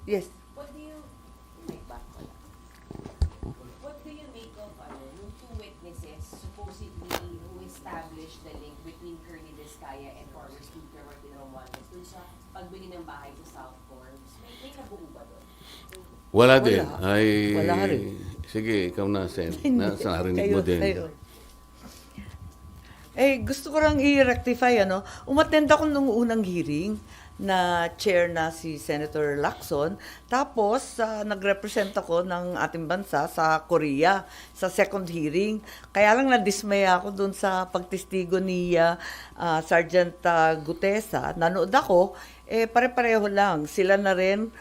Yes. What do you make back pala? What do you make of yung two witnesses supposedly who established the link between Curly Descaya and former Speaker Martin Romualdez dun sa pagbili ng bahay sa South Forbes? May nabuo ba doon? Wala din. Wala. Ay, Wala rin. sige, ikaw na, Sen. Hindi. Narinig mo din. Kayo. Gusto ko lang i-rectify, umattend ako nung unang hearing na chair na si Senator Lacson. Tapos, nag-represent ako ng ating bansa sa Korea sa second hearing. Kaya lang nadismaya ako dun sa pagtestigo ni Sergeant Gutesa. Nanood ako, pare-pareho lang. Sila na rin,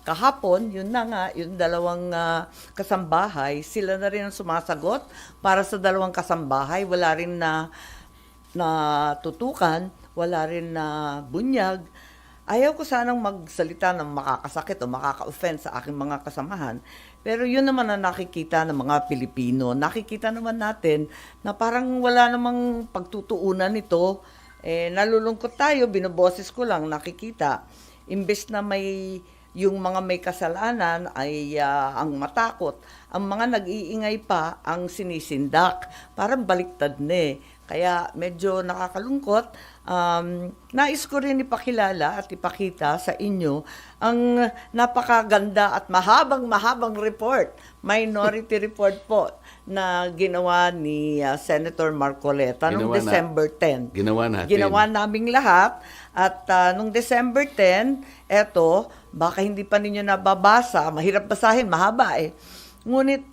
kahapon, yun na nga, yung dalawang kasambahay, sila na rin ang sumasagot para sa dalawang kasambahay. Wala rin na tutukan, wala rin na bunyag. Ayaw ko sanang magsalita ng makakasakit o makaka-offend sa aking mga kasamahan. Pero yun naman ang nakikita ng mga Pilipino. Nakikita naman natin na parang wala namang pagtutuunan nito. Nalulungkot tayo, binoboses ko lang, nakikita. Imbes na yung mga may kasalanan ay ang matakot. Ang mga nag-iingay pa ang sinisindak. Parang baliktad na Kaya medyo nakakalungkot. Nais ko rin ipakilala at ipakita sa inyo ang napakaganda at mahabang report, minority report po, na ginawa ni Senator Marcoleta noong December 10. Ginawa natin. Ginawa naming lahat. At nung December 10, baka hindi pa ninyo nababasa, mahirap basahin, mahaba Ngunit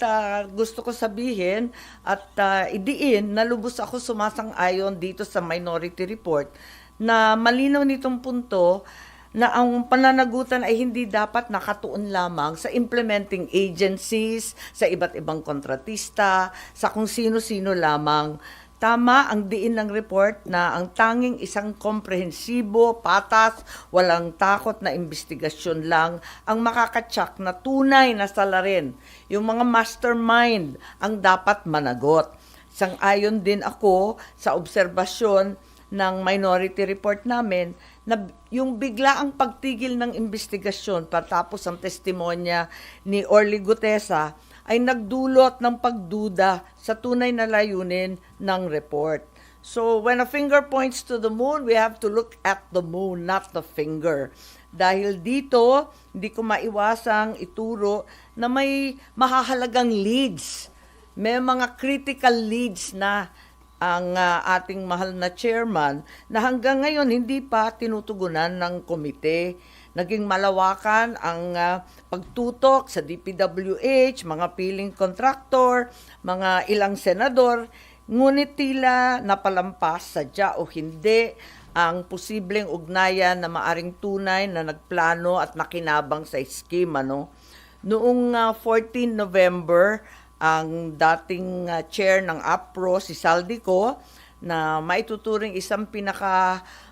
gusto ko sabihin at idiin na lubos ako sumasang-ayon dito sa minority report na malinaw nitong punto na ang pananagutan ay hindi dapat nakatuon lamang sa implementing agencies, sa iba't ibang kontratista, sa kung sino-sino lamang. Tama ang diin ng report na ang tanging isang komprehensibo, patas, walang takot na investigasyon lang ang makakatsak na tunay na salarin. Yung mga mastermind ang dapat managot. Sang-ayon din ako sa obserbasyon ng minority report namin na yung bigla ang pagtigil ng investigasyon patapos ang testimonya ni Orly Gutesa ay nagdulot ng pagduda sa tunay na layunin ng report. So, when a finger points to the moon, we have to look at the moon, not the finger. Dahil dito, hindi ko maiwasang ituro na may mahahalagang leads. May mga critical leads na ang ating mahal na chairman na hanggang ngayon hindi pa tinutugunan ng komite. Naging malawakan ang pagtutok sa DPWH, mga piling contractor, mga ilang senador, ngunit tila napalampas sadya o hindi ang posibleng ugnayan na maaring tunay na nagplano at nakinabang sa scheme. Noong 14 November, ang dating chair ng APRO, si Saldico, na maituturing isang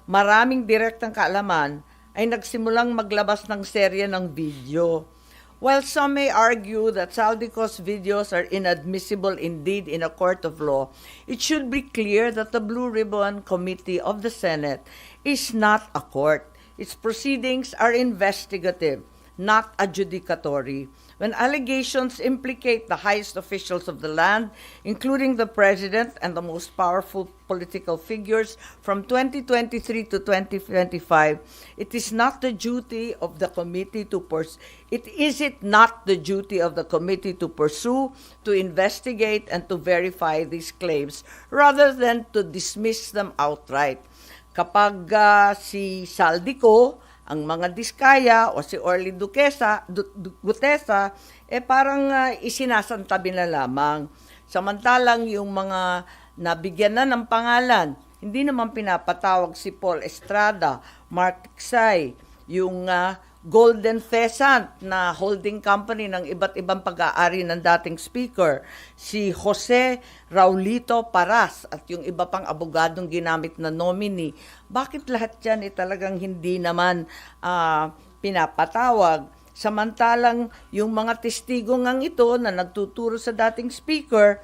maraming direktang kaalaman, ay nagsimulang maglabas ng serye ng video. While some may argue that Saldico's videos are inadmissible indeed in a court of law, it should be clear that the Blue Ribbon Committee of the Senate is not a court. Its proceedings are investigative, not adjudicatory. When allegations implicate the highest officials of the land, including the president and the most powerful political figures from 2023 to 2025, it is not the duty of the committee to pursue, to investigate, and to verify these claims, rather than to dismiss them outright. Kapag si Saldico, ang mga Diskaya o si Orly Gutesa, parang isinasantabi na lamang. Samantalang yung mga nabigyan na ng pangalan, hindi naman pinapatawag si Paul Estrada, Mark Tiksay, yung Golden Pheasant na holding company ng iba't ibang pag-aari ng dating speaker, si Jose Raulito Paras at yung iba pang abogadong ginamit na nominee. Bakit lahat yan talagang hindi naman pinapatawag? Samantalang yung mga testigo ngang ito na nagtuturo sa dating speaker,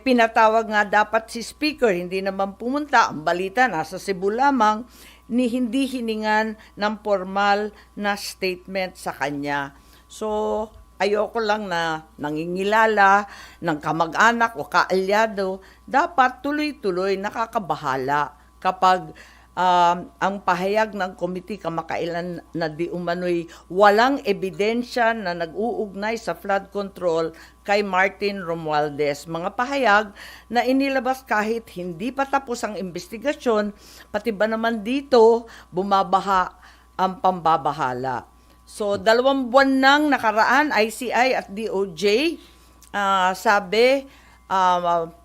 pinatawag nga dapat si speaker, hindi naman pumunta. Ang balita, nasa Cebu lamang. ni hindi hiningan ng formal na statement sa kanya. So, ayoko lang na nangingilala ng kamag-anak o kaalyado. Dapat tuloy-tuloy nakakabahala kapag ang pahayag ng komite kamakailan na di umano'y walang ebidensya na nag-uugnay sa flood control kay Martin Romualdez. Mga pahayag na inilabas kahit hindi pa tapos ang investigasyon, pati ba naman dito bumabaha ang pambabahala. So, 2 buwan nang nakaraan, ICI at DOJ, sabi,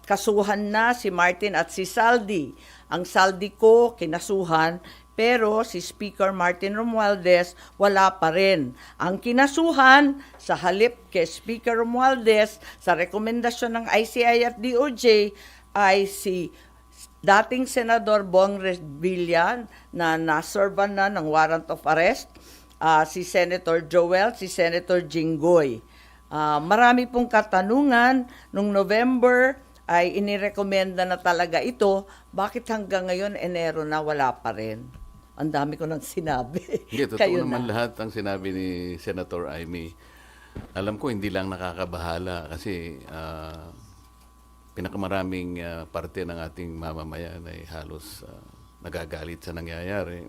kasuhan na si Martin at si Saldi. Ang Saldi ko, kinasuhan, pero si Speaker Martin Romualdez, wala pa rin. Ang kinasuhan, sa halip kay Speaker Romualdez, sa rekomendasyon ng ICI at DOJ, ay si dating Senador Bong Revilla na naservan na ng warrant of arrest, si Senator Joel, si Senator Jinggoy. Marami pong katanungan. Nung November ay inirekomenda na talaga ito. Bakit hanggang ngayon, Enero na, wala pa rin? Ang dami ko nang sinabi. Hindi, totoo Kayo naman na. lahat ang sinabi ni Senator Amy. Alam ko hindi lang nakakabahala kasi pinakamaraming parte ng ating mamamayan ay halos nagagalit sa nangyayari.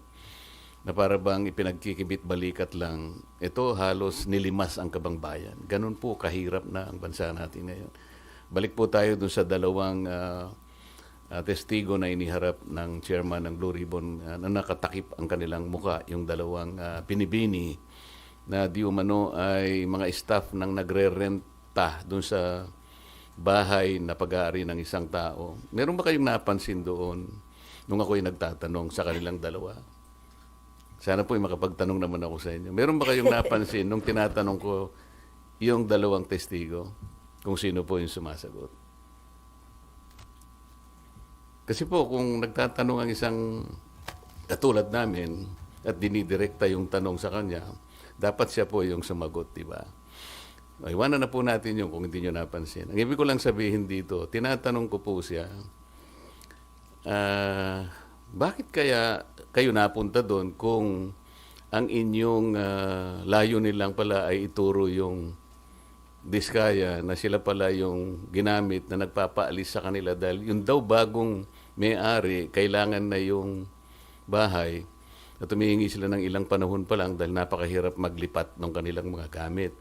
Na para bang ipinagkikibit balikat lang, ito halos nilimas ang kabangbayan. Ganun po kahirap na ang bansa natin ngayon. Balik po tayo dun sa 2 testigo na iniharap ng chairman ng Blue Ribbon na nakatakip ang kanilang muka, yung 2 binibini na di umano ay mga staff ng nagre-renta dun sa bahay na pag-aari ng isang tao. Meron ba kayong napansin doon nung ako'y nagtatanong sa kanilang 2? Sana po ay makapagtanong naman ako sa inyo. Meron ba kayong napansin nung tinatanong ko yung 2 testigo kung sino po yung sumasagot? Kasi po kung nagtatanong ang isang katulad namin at dinidirekta yung tanong sa kanya, dapat siya po yung sumagot, di ba? Iwanan na po natin yung kung hindi nyo napansin. Ang ibig ko lang sabihin dito, tinatanong ko po siya, bakit kaya kayo napunta doon kung ang inyong layunin lang pala ay ituro yung Diskaya na sila pala yung ginamit na nagpapaalis sa kanila dahil yung daw bagong may-ari, kailangan na yung bahay at humihingi sila ng ilang panahon pa lang dahil napakahirap maglipat ng kanilang mga gamit.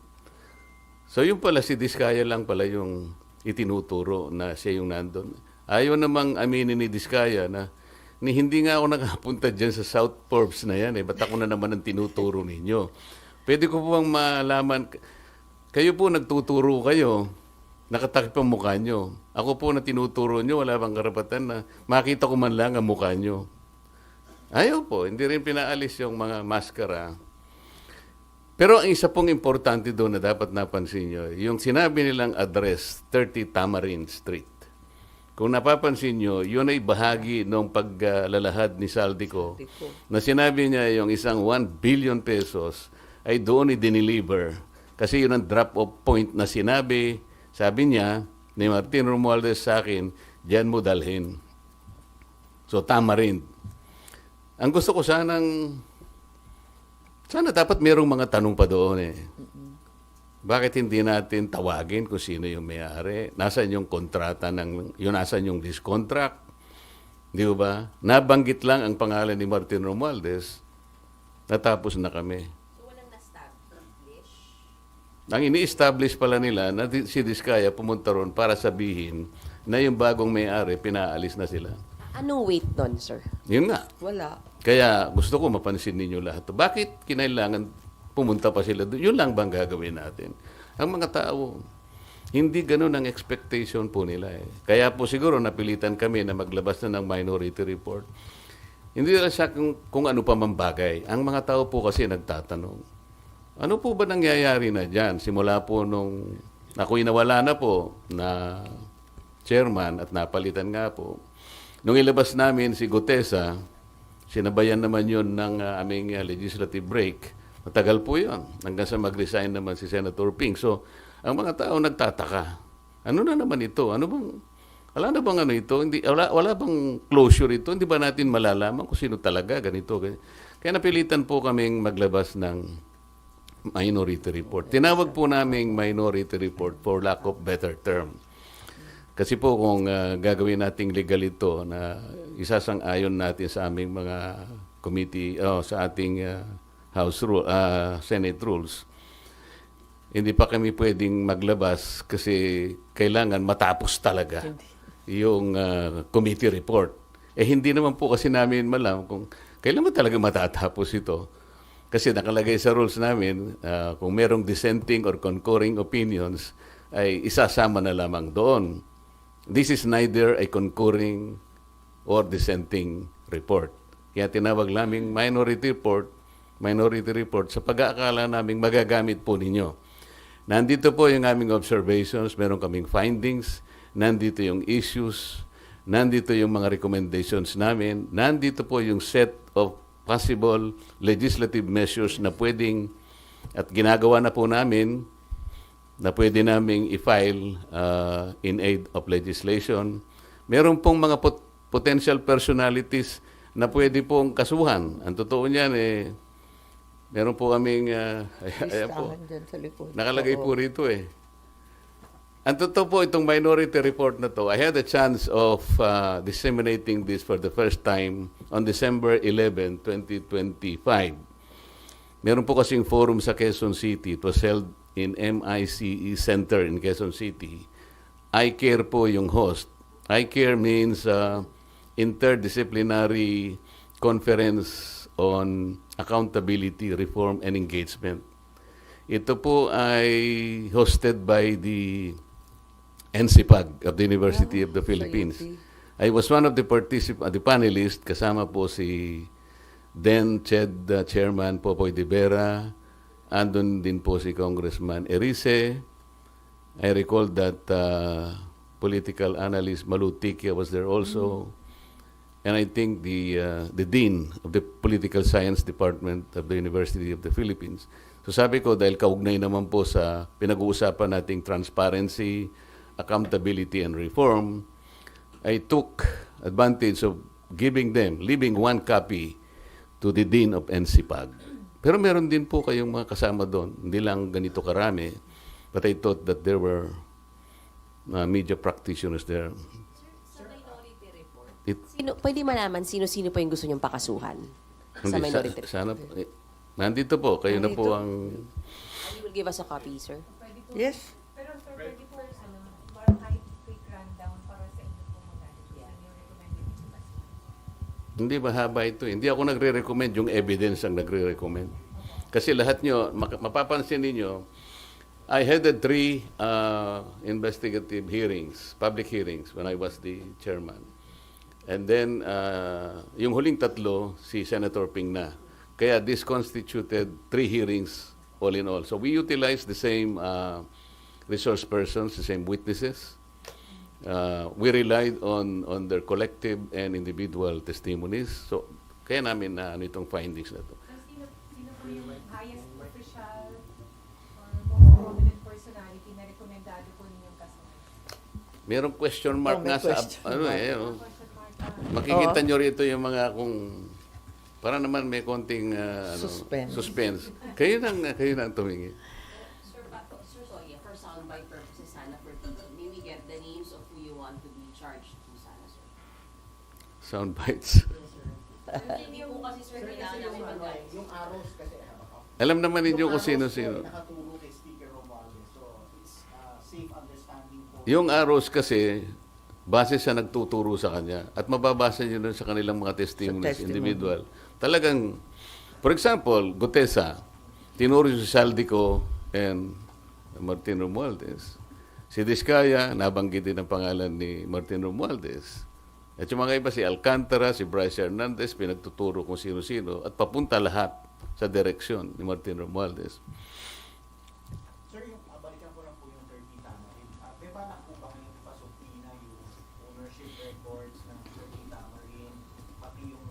So yung pala si Diskaya lang pala yung itinuturo na siya yung nandun. Ayaw namang aminin ni Diskaya na hindi nga ako nakapunta dyan sa South Forbes na yan. Ba't ako na naman ang tinuturo ninyo? Pwede ko po bang malaman, kayo po nagtuturo kayo, nakatakip ang mukha nyo. Ako po na tinuturo nyo, wala bang karapatan na makita ko man lang ang mukha nyo. Ayaw po, hindi rin pinaalis yung mga maskara. Pero ang isa pong importante doon na dapat napansin nyo, yung sinabi nilang address, 30 Tamarind Street. Kung napapansin nyo, yun ay bahagi ng paglalahad ni Saldico na sinabi niya yung isang 1 billion pesos ay doon i-deliver. Kasi yun ang drop-off point na sinabi, sabi niya, ni Martin Romualdez sa akin, diyan mo dalhin. So, Tamarind. Ang gusto ko sana dapat mayroong mga tanong pa doon eh. Bakit hindi natin tawagin kung sino yung may-ari? Nasaan yung kontrata nasaan yung lease contract? Di ba? Nabanggit lang ang pangalan ni Martin Romualdez, natapos na kami. So, walang na-establish? Ang ini-establish pala nila na si Diskaya pumunta ron para sabihin na yung bagong may-ari, pinaalis na sila. Anong weight nun, sir? Yun nga. Wala. Kaya gusto ko mapansin ninyo lahat. Bakit kinailangan pumunta pa sila doon? Yun lang bang gagawin natin? Ang mga tao, hindi ganun ang expectation po nila eh. Kaya po siguro napilitan kami na maglabas na ng minority report. Hindi lang siya kung ano pa man bagay. Ang mga tao po kasi nagtatanong, ano po ba nangyayari na dyan? Simula po nung ako'y nawala na po na chairman at napalitan nga po. Nung ilabas namin si Gutesa, sinabayan naman yun ng aming legislative break. Matagal po yun. Hanggang sa mag-resign naman si Senator Ping. So, ang mga tao nagtataka. Ano na naman ito? Ano Wala na bang ano ito? Hindi, wala bang closure ito? Hindi ba natin malalaman kung sino talaga ganito? Kaya napilitan po kaming maglabas ng minority report. Tinawag po naming minority report for lack of better term. Kasi po kung gagawin nating legal ito na isasang-ayon natin sa aming mga committee, sa ating Senate rules, hindi pa kami pwedeng maglabas kasi kailangan matapos talaga yung committee report. Hindi naman po kasi namin malam kung kailan ba talaga matatapos ito. Kasi nakalagay sa rules namin, kung merong dissenting or concurring opinions, ay isasama na lamang doon. This is neither a concurring or dissenting report. Kaya tinawag naming minority report sa pag-aakala naming magagamit po ninyo. Nandito po yung aming observations, meron kaming findings, nandito yung issues, nandito yung mga recommendations namin, nandito po yung set of possible legislative measures na pwedeng at ginagawa na po namin na pwede naming i-file in aid of legislation. Meron pong mga potential personalities na pwede pong kasuhan. Ang totoo niyan meron po kaming ayan po. Listahan dyan sa likod. Nakalagay po rito Ang totoo po itong minority report na to, I had a chance of disseminating this for the first time on December 11, 2025. Meron po kasing forum sa Quezon City. It was held in MICE Center in Quezon City. I-CARE po yung host. I-CARE means Interdisciplinary Conference on Accountability, Reform, and Engagement. Ito po ay hosted by the NCPAG of the University of the Philippines. I was one of the panelists, kasama po si then Chairman Popoy de Vera, andun din po si Congressman Erice. I recall that political analyst Malu Tikia was there also. And I think the Dean of the Political Science Department of the University of the Philippines. So sabi ko, dahil kaugnay naman po sa pinag-uusapan nating transparency, accountability, and reform, I took advantage of leaving one copy to the Dean of NCPAG. Pero meron din po kayong mga kasama doon, hindi lang ganito karami, but I thought that there were media practitioners there. Sa minority report, Pwede malaman sino-sino po yung gusto niyong pakasuhan sa minority report? Sana, nandito po, kayo na po ang... You will give us a copy, sir? Yes. Pero sir, pwede po, parang kahit quick rundown para sa inyo po magalit. Yung recommended nyo kasi. Hindi mahaba ito. Hindi ako nagre-recommend, yung evidence ang nagre-recommend. Kasi lahat nyo, mapapansin ninyo, I headed 3 investigative hearings, public hearings, when I was the chairman. And then, yung huling 3, si Senator Ping na. Kaya this constituted 3 hearings all in all. So we utilized the same resource persons, the same witnesses. We relied on their collective and individual testimonies. So kaya namin na itong findings na to. Sino po yung highest official or most prominent personality na rekomendado po ninyong kasuhan? Merong question mark may nga sa question Question mark, makikita nyo rito yung mga kung para naman may konting suspense. Kayo nang tumingin. Sir Sonia, for soundbite purposes sana for TV, may we get the names of who you want to be charged to sana, sir? Sound bites. Yes, sir. Hindi po kasi, sir, kailangan namin mag-guide. Yung arrows kasi, Alam naman ninyo yung kung arrows sino-sino. po ay nakaturo kay Speaker Romualdez. So, it's safe understanding po. Yung arrows kasi, base sa nagtuturo sa kanya at mababasa nyo dun sa kanilang mga testimonies, Sa testimony. individual. Talagang, for example, Gutesa, tinuro si Saldico and Martin Romualdez. Si Diskaya, nabanggit din ang pangalan ni Martin Romualdez. At yung mga iba, si Alcantara, si Bryce Hernandez, pinagtuturo kung sino-sino at papunta lahat sa direksyon ni Martin Romualdez. Sir, yung balikan ko lang po yung 30 Tamarin. May balak po ba kayong ipasubpina yung ownership records ng 30 Tamarin, pati yung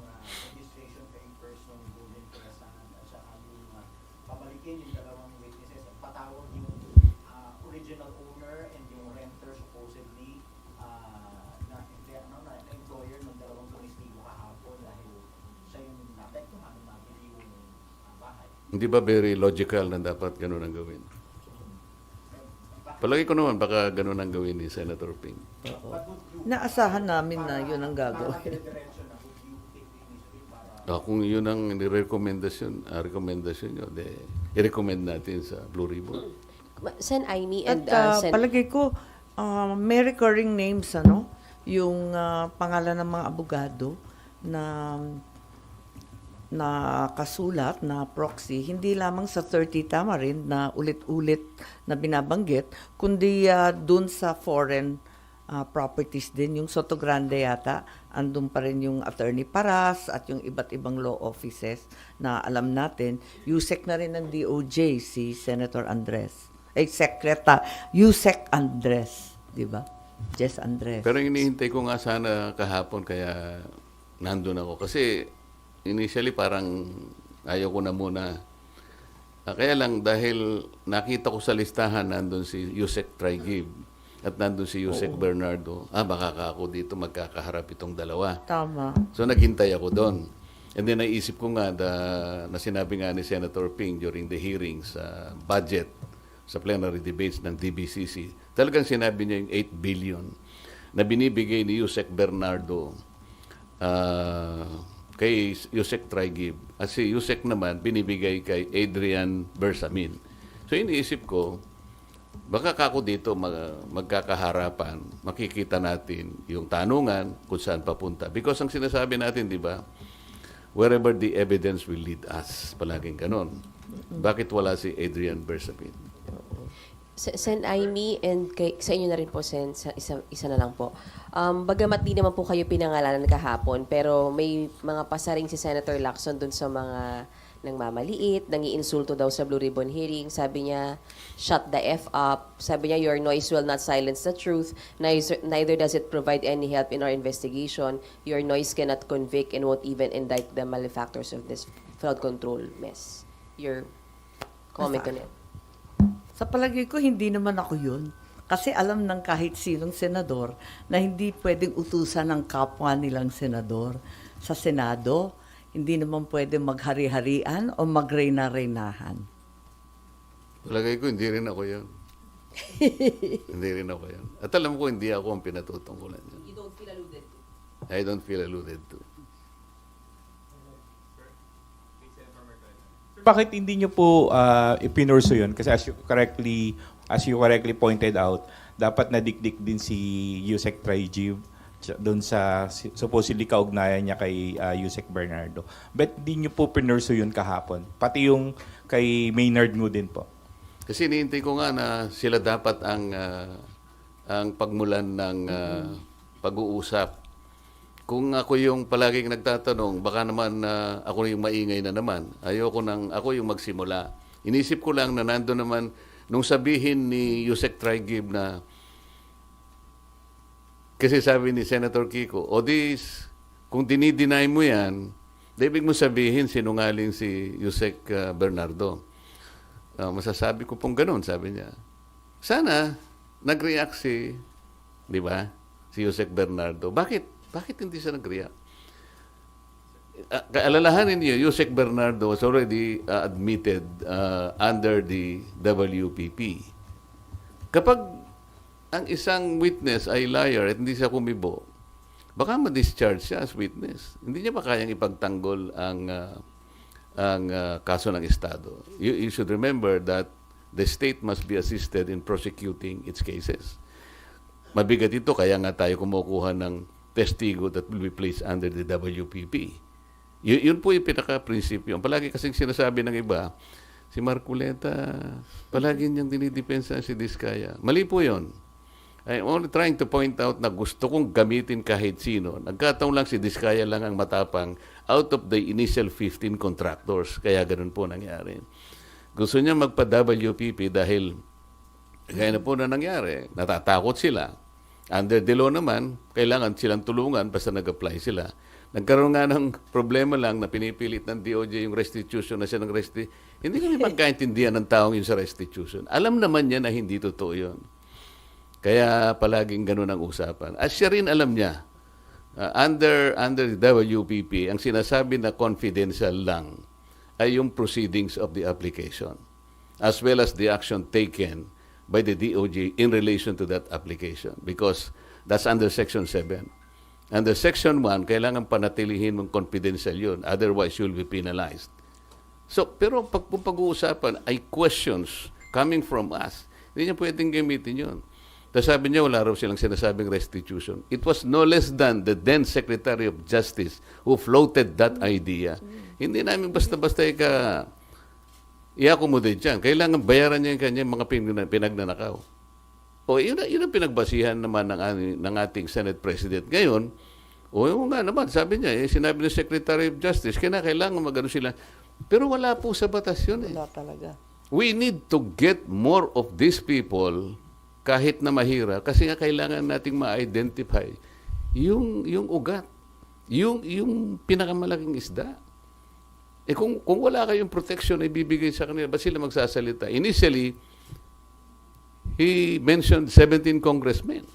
registration papers ng Golden Crescent at saka yung pabalikin yung dalawang witnesses at patawag yung original owner and yung renter supposedly employer ng dalawang tumestigo kahapon dahil siya yung naapektuhan ng mabili yung bahay. Hindi ba very logical na dapat ganun ang gawin? Palagi ko naman baka ganun ang gawin ni Senator Ping. But would you, Naasahan namin na yun ang para gagawin. dire-diretso na, would you take the initiative para Kung yun ang rekomendasyon nyo, i-recommend natin sa Blue Ribbon. Sen Aimee At and Sen... palagay ko, may recurring names, ano? Yung pangalan ng mga abogado na kasulat, na proxy, hindi lamang sa 30 Tamarind na ulit-ulit na binabanggit, kundi dun sa foreign properties din. Yung Soto Grande yata, andun pa rin yung Attorney Paras at yung iba't ibang law offices na alam natin. Yusek na rin ng DOJ si Senator Andres. Yusek Andres, di ba? Jess Andres. Pero hinihintay ko nga sana kahapon kaya nandun ako. Kasi initially parang ayaw ko na muna. Kaya lang dahil nakita ko sa listahan nandun si Yusek Traigib at nandun si Yusek Bernardo. Baka ako dito magkakaharap itong dalawa. Tama. So naghintay ako doon. And then naisip ko nga na sinabi nga ni Senator Ping during the hearings sa budget, sa plenary debates ng DBCC, talagang sinabi niya yung 8 billion na binibigay ni Yusek Bernardo kay Yusek Traigib. At si Yusek naman binibigay kay Adrian Bersamin. So iniisip ko, baka kako dito magkakaharapan, makikita natin yung tanungan kung saan papunta. Because ang sinasabi natin, di ba, wherever the evidence will lead us, palaging ganon. Bakit wala si Adrian Bersamin? Sen Aimee and sa inyo na rin po, Sen, isa na lang po. Bagamat di naman po kayo pinangalanan kahapon, pero may mga pasaring si Senator Lacson dun sa mga nangmamaliit, nangiinsulto daw sa Blue Ribbon hearing. Sabi niya, shut the F up. Sabi niya, your noise will not silence the truth. Neither does it provide any help in our investigation. Your noise cannot convict and won't even indict the malefactors of this flood control mess. Your comment on it. Sa palagay ko, hindi naman ako yun. Kasi alam ng kahit sinong senador na hindi pwedeng utusan ng kapwa nilang senador. Sa Senado, hindi naman pwedeng maghari-harian o magreyna-reynahan. Palagay ko, hindi rin ako yan. Hindi rin ako yan. At alam ko, hindi ako ang pinatutungkulan yan. You don't feel alluded to? I don't feel alluded to. Bakit hindi nyo po ipinurso yun? Kasi as you correctly pointed out, dapat nadikdik din si Yusek Traigib doon sa supposedly kaugnayan niya kay Yusek Bernardo. But hindi nyo po pinurso yun kahapon? Pati yung kay Maynard Ngu din po? Kasi iniintay ko nga na sila dapat ang pagmulan ng pag-uusap. Kung ako yung palaging nagtatanong, baka naman ako yung maingay na naman. Ayoko nang ako yung magsimula. Inisip ko lang na nando naman, nung sabihin ni Yusek Traigib na, kasi sabi ni Senator Kiko, kung dinideny mo yan, ibig mo sabihin sinungaling si Yusek Bernardo. Masasabi ko pong ganun, sabi niya. Sana nag-react di ba, si Yusek Bernardo. Bakit hindi siya nag-react? Kaalalahanin niyo, Yusek Bernardo was already admitted under the WPP. Kapag ang isang witness ay liar at hindi siya kumibo, baka ma-discharge siya as witness. Hindi niya ba kayang ipagtanggol ang kaso ng Estado? You should remember that the state must be assisted in prosecuting its cases. Mabigat ito, kaya nga tayo kumukuha ng testigo that will be placed under the WPP. Yun po yung pinaka-prinsipyo. Palagi kasing sinasabi ng iba, si Marculeta, palagi niyang dinidepensa si Diskaya. Mali po yun. I'm only trying to point out na gusto kong gamitin kahit sino. Nagkataon lang si Diskaya lang ang matapang out of the initial 15 contractors. Kaya ganun po nangyari. Gusto niya magpa-WPP dahil kaya na po na nangyari. Natatakot sila. Under the law naman, kailangan silang tulungan basta nag-apply sila. Nagkaroon nga ng problema lang na pinipilit ng DOJ yung restitution na siya ng Hindi kami magkaintindihan ng taong yun sa restitution. Alam naman niya na hindi totoo yun. Kaya palaging ganun ang usapan. At siya rin alam niya under the WPP, ang sinasabi na confidential lang ay yung proceedings of the application as well as the action taken by the DOJ in relation to that application because that's under Section 7. Under Section 1, kailangan panatilihin mong confidential yun. Otherwise, you'll be penalized. So, pero kung pag-uusapan ay questions coming from us, hindi niya pwedeng gamitin yun. Tapos sabi niya, wala raw silang sinasabing restitution. It was no less than the then Secretary of Justice who floated that idea. Hindi namin basta-basta i-accommodate yan. Kailangan bayaran niya yung kanyang mga pinagnanakaw. O yun ang pinagbasihan naman ng ating Senate President. Ngayon, yung nga naman, sabi niya, sinabi ng Secretary of Justice, kailangan magano sila. Pero wala po sa batas yun eh. Wala talaga. We need to get more of these people kahit na mahirap kasi nga kailangan nating ma-identify yung ugat, yung pinakamalaking isda. Eh kung wala kayong protection na ibibigay sa kanila, ba't sila magsasalita? Initially, he mentioned 17 congressmen.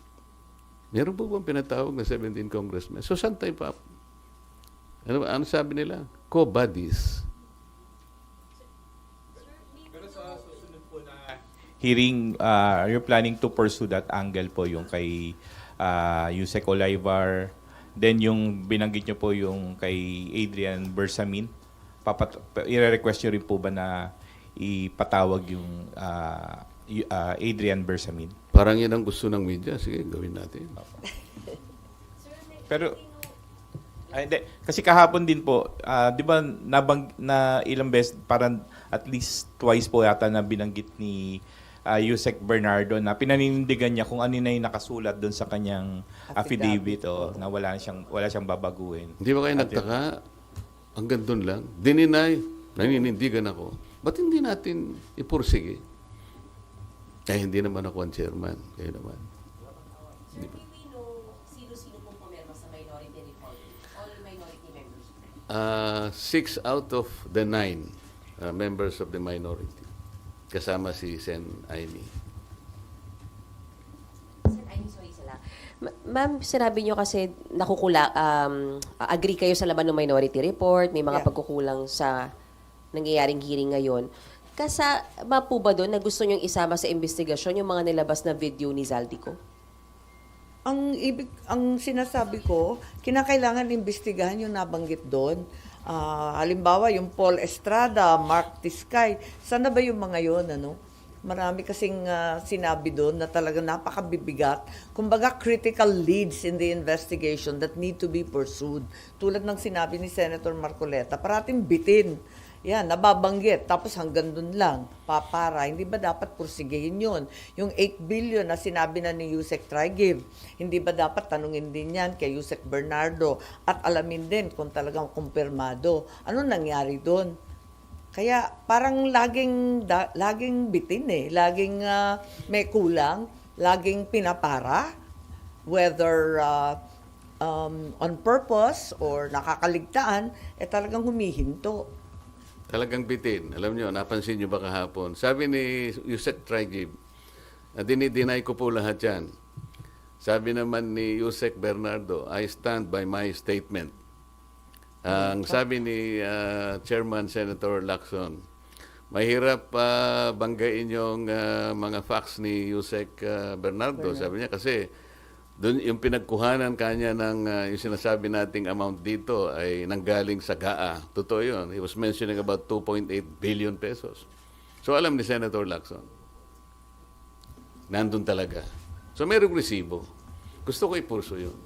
Meron po bang pinatawag na 17 congressmen? So, saan tayo pa? Ano sabi nila? Co-buddies. Hearing, you're planning to pursue that angle po yung kay Yusek Olivar, then yung binanggit nyo po yung kay Adrian Bersamin. I-request nyo rin po ba na ipatawag yung Adrian Bersamin? Parang yan ang gusto ng media. Sige, gawin natin. Pero, hindi. Kasi kahapon din po, di ba na ilang beses, parang at least twice po yata na binanggit ni Yusek Bernardo na pinaninindigan niya kung ano na yung nakasulat doon sa kanyang affidavit na wala siyang babaguhin. Hindi ba kayo nagtaka? Hanggang doon lang. Dininay, naninindigan ako. Ba't hindi natin ipursige? Hindi naman ako ang chairman. Kayo naman. Sir, may we know sino-sino pong pumirma sa minority report? All minority members? 6 out of the 9 members of the minority. Kasama si Sen Aimee. Sir, I'm sorry sila. Ma'am, sinabi niyo kasi agree kayo sa laman ng minority report, may mga Yeah. pagkukulang sa nangyayaring hearing ngayon. Kasama po ba doon na gusto niyong isama sa investigasyon yung mga nilabas na video ni Zaldico? Ang sinasabi ko, kinakailangan imbestigahan yung nabanggit doon. Halimbawa, yung Paul Estrada, Mark Tiscay, sana ba yung mga yun, ano? Marami kasing sinabi doon na talagang napakabibigat. Kumbaga, critical leads in the investigation that need to be pursued. Tulad ng sinabi ni Senator Marcoleta, parating bitin. Yan, nababanggit. Tapos hanggang dun lang, papara. Hindi ba dapat pursigihin yun? Yung 8 billion na sinabi na ni Yusek Trigive, hindi ba dapat tanungin din yan kay Yusek Bernardo at alamin din kung talagang kumpirmado. Ano nangyari doon? Kaya parang laging bitin eh. Laging may kulang. Laging pinapara. Whether on purpose or nakakaligtaan, talagang humihinto. Talagang bitin. Alam niyo, napansin niyo ba kahapon? Sabi ni Yusek Trigive, dinideny ko po lahat yan. Sabi naman ni Yusek Bernardo, I stand by my statement. Ang sabi ni Chairman Senator Lacson, mahirap banggain yung mga facts ni Yusek Bernardo. Sabi niya kasi doon yung pinagkuhanan kanya ng yung sinasabi nating amount dito ay nanggaling sa GAA. Totoo yun. He was mentioning about 2.8 billion pesos. So alam ni Senator Lacson, nandun talaga. So mayroong resibo. Gusto ko ipurso yun.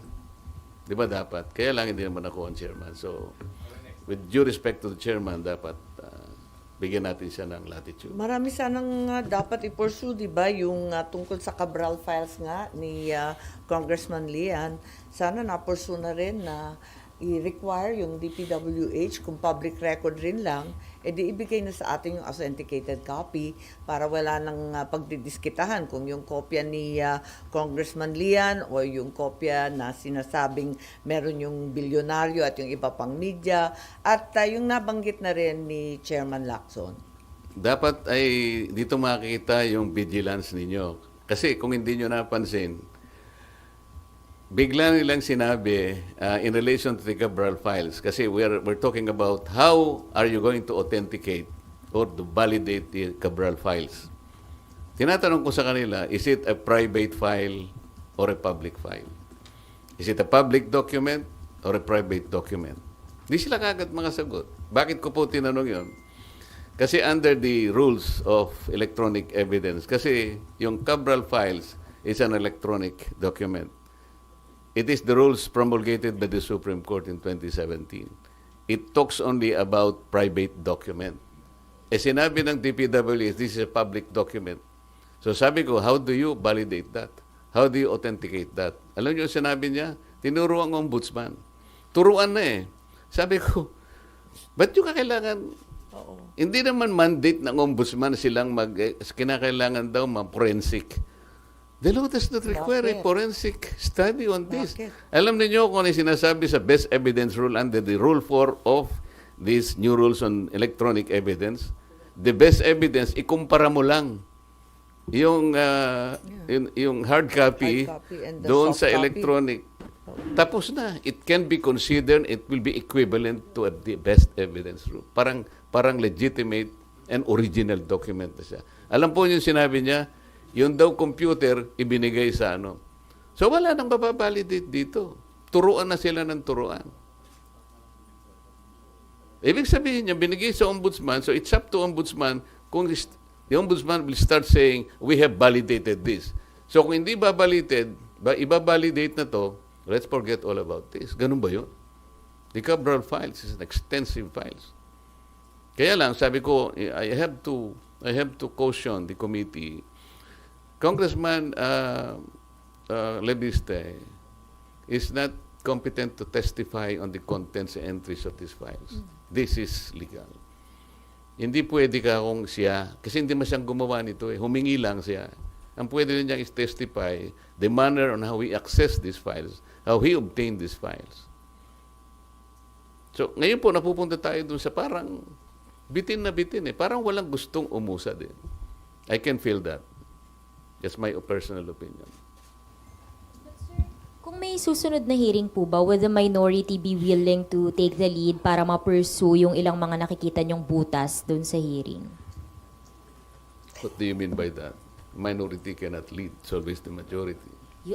Di ba dapat? Kaya lang hindi naman ako ang chairman. So with due respect to the chairman, dapat bigyan natin siya ng latitude. Marami sanang dapat i-pursue, di ba? Yung tungkol sa Cabral files nga ni Congressman Lian, sana na-pursue na rin na i-require yung DPWH kung public record rin lang, di ibigay na sa atin yung authenticated copy para wala nang pagdidiskitahan kung yung kopya ni Congressman Lian o yung kopya na sinasabing meron yung bilyonaryo at yung iba pang media at yung nabanggit na rin ni Chairman Lacson. Dapat ay dito makikita yung vigilance ninyo. Kasi kung hindi nyo napansin, bigla nilang sinabi in relation to the Cabral files, kasi we're talking about how are you going to authenticate or to validate the Cabral files. Tinatanong ko sa kanila, is it a private file or a public file? Is it a public document or a private document? Di sila kagad mga sagot. Bakit ko po tinanong yon? Kasi under the rules of electronic evidence, kasi yung Cabral files is an electronic document. It is the rules promulgated by the Supreme Court in 2017. It talks only about private document. Sinabi ng DPWH, this is a public document. So sabi ko, how do you validate that? How do you authenticate that? Alam niyo sinabi niya? Tinuro ang ombudsman. Turuan na eh. Sabi ko, ba't yung kakailangan? Hindi naman mandate ng ombudsman silang kinakailangan daw ma-forensic. The law does not require a Bakit? forensic study on this. Bakit? Alam niyo kung ano yung sinasabi sa best evidence rule under the rule 4 of these new rules on electronic evidence? The best evidence, ikumpara mo lang yung yung hard copy, Hard copy and the doon soft sa copy. electronic. Tapos na. It can be considered, it will be equivalent to the best evidence rule. Parang legitimate and original document na siya. Alam po yung sinabi niya, yung daw computer, ibinigay sa ano. So wala nang mababalidate dito. Turuan na sila ng turuan. Ibig sabihin niya, binigay sa ombudsman, so it's up to ombudsman kung the ombudsman will start saying, we have validated this. So kung hindi ibabalidate na to, let's forget all about this. Ganun ba yun? The Cabral files is an extensive files. Kaya lang, sabi ko, I have to caution the committee. Congressman Lebiste is not competent to testify on the contents and entries of these files. This is legal. Hindi pwede ka kung siya, kasi hindi man siyang gumawa nito eh. Humingi lang siya. Ang pwede rin niyang is-testify the manner on how he accessed these files, how he obtained these files. So, ngayon po, napupunta tayo dun sa parang bitin na bitin eh. Parang walang gustong umusa din. I can feel that. That's my personal opinion. Kung may susunod na hearing po ba, would the minority be willing to take the lead para ma-pursue yung ilang mga nakikita nyong butas doon sa hearing? What do you mean by that? Minority cannot lead, it's always the majority.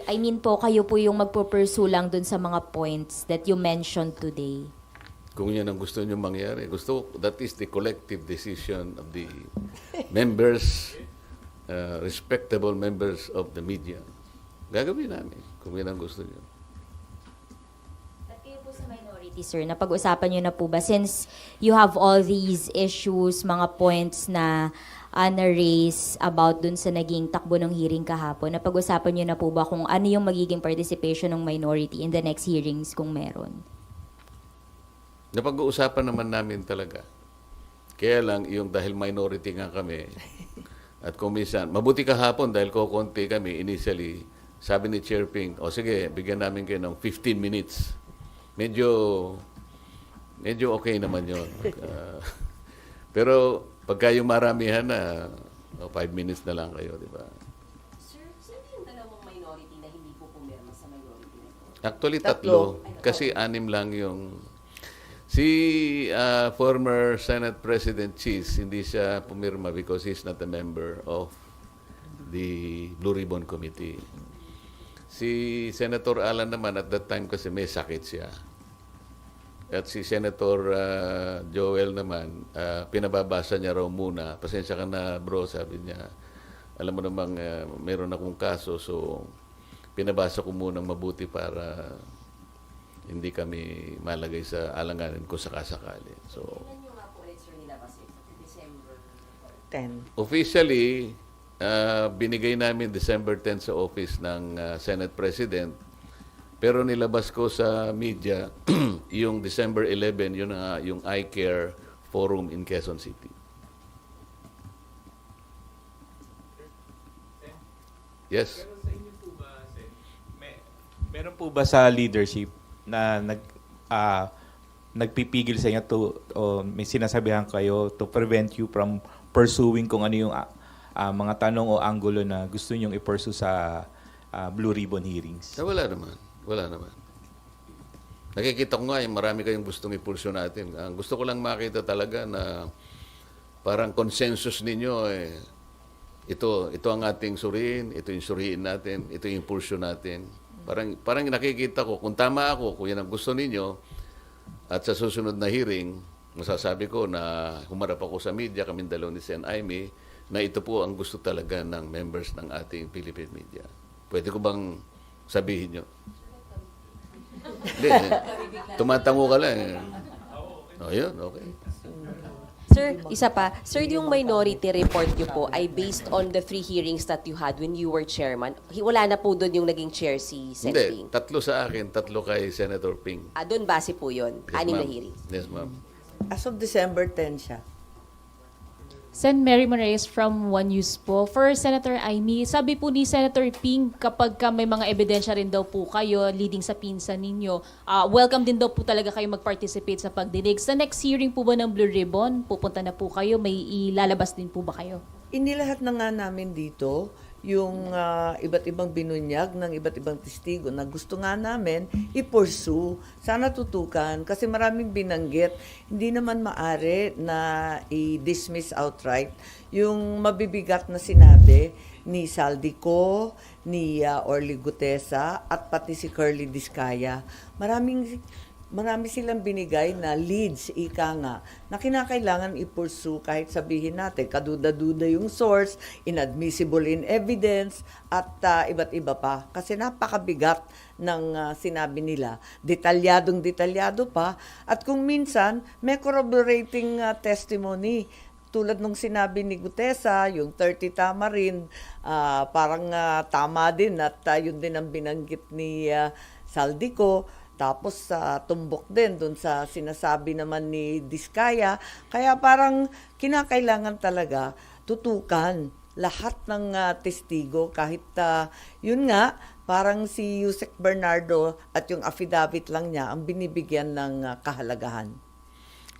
I mean po, kayo po yung magpo-pursue lang doon sa mga points that you mentioned today. Kung yan ang gusto nyo mangyari, that is the collective decision of the members, respectable members of the media. Gagawin namin kung yan ang gusto nyo. At kayo po sa minority, sir, napag-usapan nyo na po ba, since you have all these issues, mga points na na-raise about dun sa naging takbo ng hearing kahapon, napag-usapan nyo na po ba kung ano yung magiging participation ng minority in the next hearings kung meron? Napag-uusapan naman namin talaga. Kaya lang, yung dahil minority nga kami, at kung minsan, mabuti kahapon dahil kukunti kami, initially, sabi ni Chair Ping, sige, bigyan namin kayo ng 15 minutes. Medyo okay naman yun. Pero pagka yung maramihan na, 5 minutes na lang kayo, di ba? Sir, sino yung dalawang minority na hindi po pumirma sa minority na ito? Actually, Tatlo. 3. Kasi 6 lang yung... Si former Senate President Cheese, hindi siya pumirma because he's not a member of the Blue Ribbon Committee. Si Senator Alan naman, at that time kasi may sakit siya. At si Senator Joel naman, pinababasa niya raw muna. Pasensya ka na bro, sabi niya. Alam mo namang meron akong kaso, so pinabasa ko muna mabuti para hindi kami malagay sa alanganin ko sakasakali. So, Kailan nyo nga po ulit, sir, nilabas ito? December 10. officially, binigay namin December 10 sa office ng Senate President. Pero nilabas ko sa media yung December 11, yun yung iCare Forum in Quezon City. Yes. Meron po ba sa leadership na nagpipigil sa inyo may sinasabihan kayo to prevent you from pursuing kung ano yung mga tanong o anggulo na gusto nyong i-pursue sa Blue Ribbon hearings? Wala naman. Wala naman. Nakikita ko nga yung marami kayong gustong ipulso natin. Ang gusto ko lang makita talaga na parang consensus ninyo ito ang ating suriin, ito yung suriin natin, ito yung impulso natin. Parang nakikita ko, kung tama ako, kung yan ang gusto ninyo, at sa susunod na hearing, masasabi ko na humarap ako sa media, kaming dalaw ni Sen. Aimee, na ito po ang gusto talaga ng members ng ating Philippine media. Pwede ko bang sabihin nyo? Hindi. Tumatango ka lang. O, yun, okay. Sir, isa pa. Sir, yung minority report niyo po ay based on the 3 hearings that you had when you were chairman. Wala na po doon yung naging chair si Sen. Hindi, Ping. 3 sa akin, 3 kay Senator Ping. Doon base po yun. Yes, 6 na ma'am. hearings. Yes, ma'am. As of December 10 siya. Sen. Mary Moraes from One News po. For Senator Aimee, sabi po ni Senator Ping, kapag may mga ebidensya rin daw po kayo leading sa pinsan ninyo, welcome din daw po talaga kayo mag-participate sa pagdinig. Sa next hearing po ba ng Blue Ribbon, pupunta na po kayo, may ilalabas din po ba kayo? Inilahat na nga namin dito yung iba't ibang binunyag ng iba't ibang testigo na gusto nga namin i-pursue. Sana tutukan kasi maraming binanggit. Hindi naman maari na i-dismiss outright yung mabibigat na sinabi ni Saldico, ni Orly Gutesa at pati si Curly Discaya. Marami silang binigay na leads, ika nga, na kinakailangan i-pursue kahit sabihin natin, kaduda-duda yung source, inadmissible in evidence, at iba't iba pa. Kasi napakabigat ng sinabi nila. Detalyadong-detalyado pa. At kung minsan, may corroborating testimony. Tulad nung sinabi ni Gutesa, yung 30 tama rin, parang tama din at yun din ang binanggit ni Saldico. Tapos tumbok din dun sa sinasabi naman ni Discaya. Kaya parang kinakailangan talaga tutukan lahat ng testigo kahit yun nga, parang si Yusek Bernardo at yung affidavit lang niya ang binibigyan ng kahalagahan.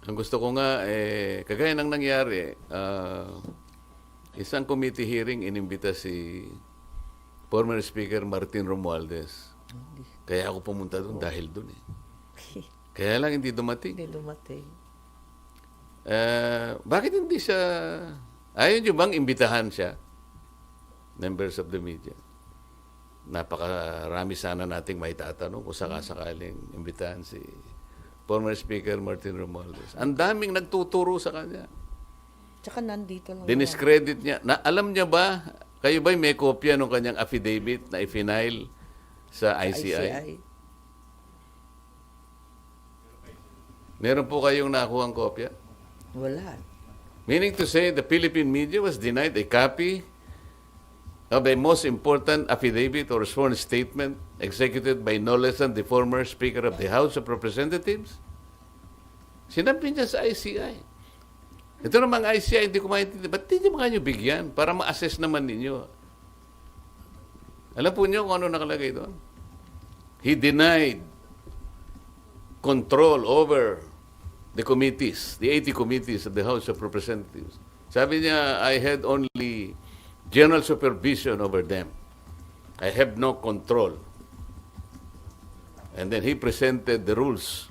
Ang gusto ko nga, kagaya ng nangyari, isang committee hearing inimbita si former Speaker Martin Romualdez. Kaya ako pumunta doon dahil doon eh. Kaya lang hindi dumating. Hindi dumating. Bakit hindi siya... Ayaw nyo bang imbitahan siya? Members of the media. Napakarami sana nating may tatanong kung sakasakaling imbitahan si former Speaker Martin Romualdez. Ang daming nagtuturo sa kanya. Tsaka nandito lang. Diniscredit niya. Alam niya ba, kayo ba'y may kopya ng kanyang affidavit na i-file sa ICI? Meron po kayong nakuha ang kopya? Wala. Meaning to say, the Philippine media was denied a copy of a most important affidavit or sworn statement executed by no less than the former Speaker of the House of Representatives? Sinabi niya sa ICI. Ito namang ICI, hindi ko maintindihan. Ba't hindi mo kayo bigyan para ma-assess naman ninyo? Alam po niyo kung ano nakalagay doon? He denied control over the committees, the 80 committees of the House of Representatives. Sabi niya, I had only general supervision over them. I have no control. And then he presented the rules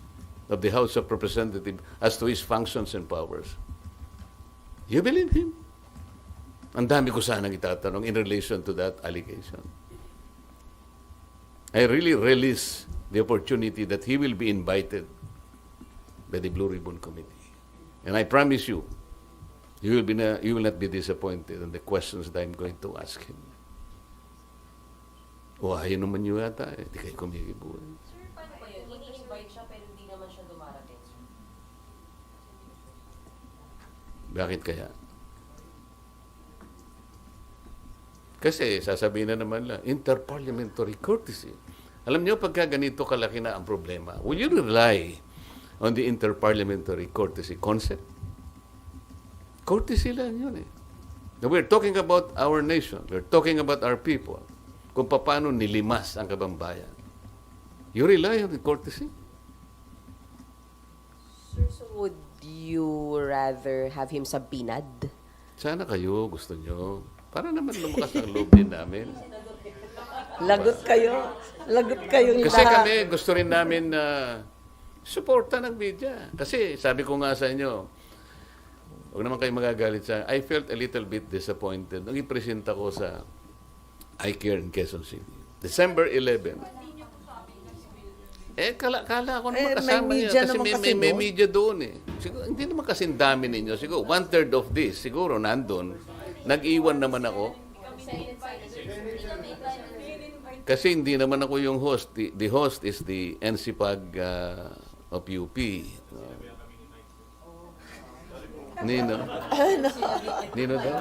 of the House of Representatives as to his functions and powers. You believe him? Ang dami ko sanang itatanong in relation to that allegation. I really relish the opportunity that he will be invited by the Blue Ribbon Committee. And I promise you, you will not be disappointed in the questions that I'm going to ask him. Ayaw naman niyo yata eh. Di kayo kumikibo eh. Sir, paano ba yun? Ini-invite siya pero hindi naman siya dumarating. Bakit kaya? Kasi sasabihin na naman lang, interparliamentary courtesy. Alam niyo, pagka ganito kalaki na ang problema, will you rely on the interparliamentary courtesy concept? Courtesy lang yun eh. Now, we're talking about our nation. We're talking about our people. Kung paano nilimas ang kabambayan. You rely on the courtesy? Sir, so would you rather have him subpoenaed? Sana kayo gusto nyo. Para naman lumakas ang loob din namin. Lagot kayo. Lagot kayong Kasi lahat. kami, gusto rin namin na suporta ng media. Kasi sabi ko nga sa inyo, huwag naman kayo magagalit sa I felt a little bit disappointed nung ipresenta ko sa iCare in Quezon City. December 11. Kala ko naman may kasama niya. media Kasi naman kasi may doon. media doon eh. Siguro, hindi naman kasi dami ninyo. Siguro, 1/3 of this, siguro nandun. Nag-iwan naman ako. Kasi hindi naman ako yung host. The host is the NCPAG of UP. Nino? Nino daw?